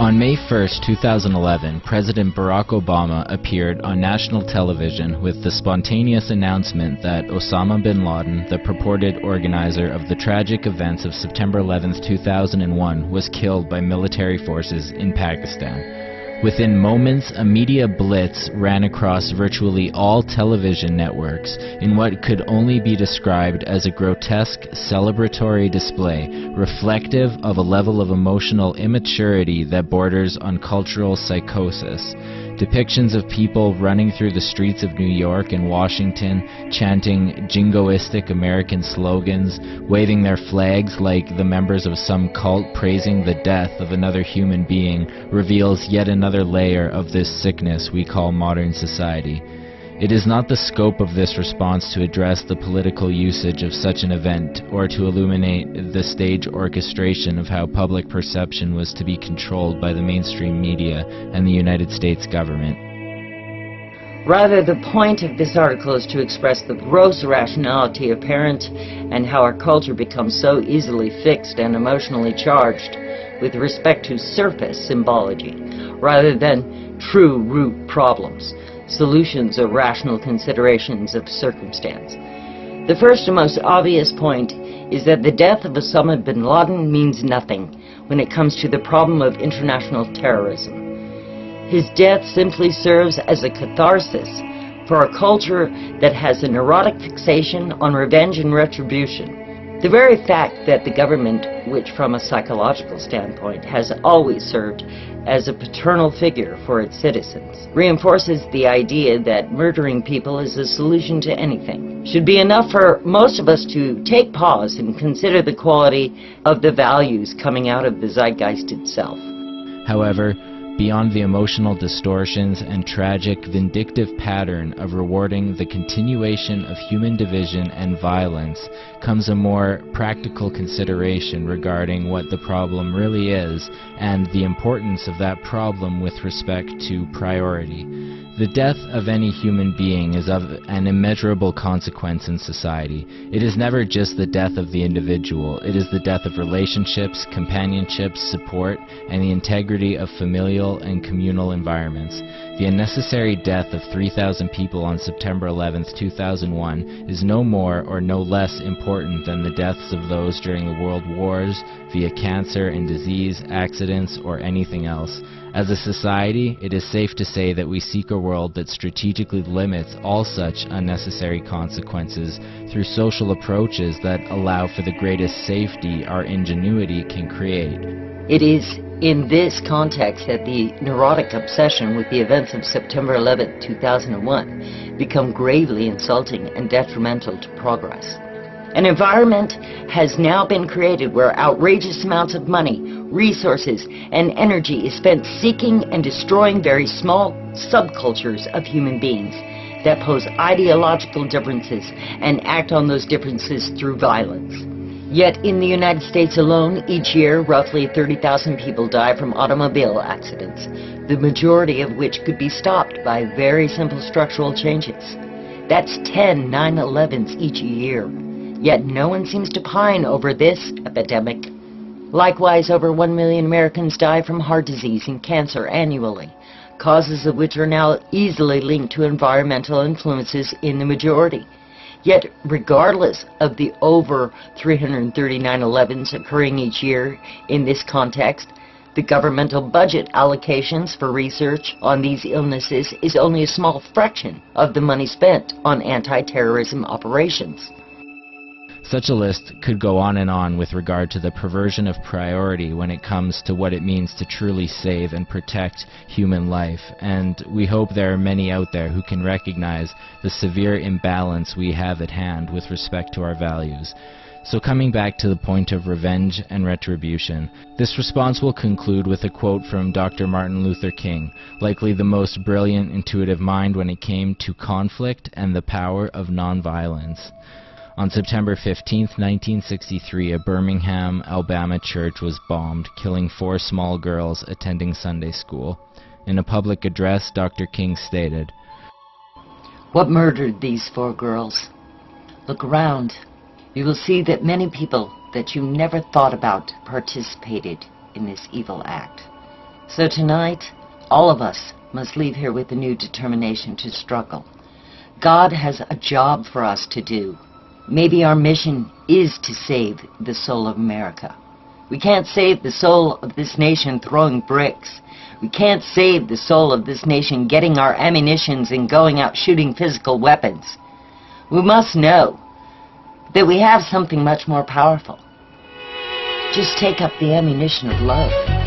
On May 1, 2011, President Barack Obama appeared on national television with the spontaneous announcement that Usama bin Ladin, the purported organizer of the tragic events of September 11, 2001, was killed by military forces in Pakistan. Within moments, a media blitz ran across virtually all television networks in what could only be described as a grotesque celebratory display reflective of a level of emotional immaturity that borders on cultural psychosis. Depictions of people running through the streets of New York and Washington, chanting jingoistic American slogans, waving their flags like the members of some cult praising the death of another human being, reveals yet another layer of this sickness we call modern society. It is not the scope of this response to address the political usage of such an event or to illuminate the stage orchestration of how public perception was to be controlled by the mainstream media and the United States government. Rather, the point of this article is to express the gross irrationality apparent and how our culture becomes so easily fixed and emotionally charged with respect to surface symbology, rather than true root problems, solutions or rational considerations of circumstance. The first and most obvious point is that the death of Usama bin Ladin means nothing when it comes to the problem of international terrorism. His death simply serves as a catharsis for a culture that has a neurotic fixation on revenge and retribution. The very fact that the government, which from a psychological standpoint has always served as a paternal figure for its citizens, reinforces the idea that murdering people is a solution to anything, should be enough for most of us to take pause and consider the quality of the values coming out of the Zeitgeist itself. However, beyond the emotional distortions and tragic, vindictive pattern of rewarding the continuation of human division and violence comes a more practical consideration regarding what the problem really is and the importance of that problem with respect to priority. The death of any human being is of an immeasurable consequence in society. It is never just the death of the individual. It is the death of relationships, companionship, support, and the integrity of familial and communal environments. The unnecessary death of 3,000 people on September 11, 2001 is no more or no less important than the deaths of those during the world wars, via cancer and disease, accidents, or anything else. As a society, it is safe to say that we seek a world that strategically limits all such unnecessary consequences through social approaches that allow for the greatest safety our ingenuity can create. It is in this context that the neurotic obsession with the events of September 11, 2001 become gravely insulting and detrimental to progress. An environment has now been created where outrageous amounts of money, resources, and energy is spent seeking and destroying very small subcultures of human beings that pose ideological differences and act on those differences through violence. Yet in the United States alone, each year, roughly 30,000 people die from automobile accidents, the majority of which could be stopped by very simple structural changes. That's 10 9/11s each year. Yet no one seems to pine over this epidemic. Likewise, over 1 million Americans die from heart disease and cancer annually, causes of which are now easily linked to environmental influences in the majority. Yet, regardless of the over 330 9/11s occurring each year in this context, the governmental budget allocations for research on these illnesses is only a small fraction of the money spent on anti-terrorism operations. Such a list could go on and on with regard to the perversion of priority when it comes to what it means to truly save and protect human life, and we hope there are many out there who can recognize the severe imbalance we have at hand with respect to our values. So coming back to the point of revenge and retribution, this response will conclude with a quote from Dr. Martin Luther King, likely the most brilliant, intuitive mind when it came to conflict and the power of nonviolence. On September 15, 1963, a Birmingham, Alabama church was bombed, killing 4 small girls attending Sunday school. In a public address, Dr. King stated, "What murdered these 4 girls? Look around. You will see that many people that you never thought about participated in this evil act. So tonight, all of us must leave here with a new determination to struggle. God has a job for us to do. Maybe our mission is to save the soul of America. We can't save the soul of this nation throwing bricks. We can't save the soul of this nation getting our ammunitions and going out shooting physical weapons. We must know that we have something much more powerful. Just take up the ammunition of love.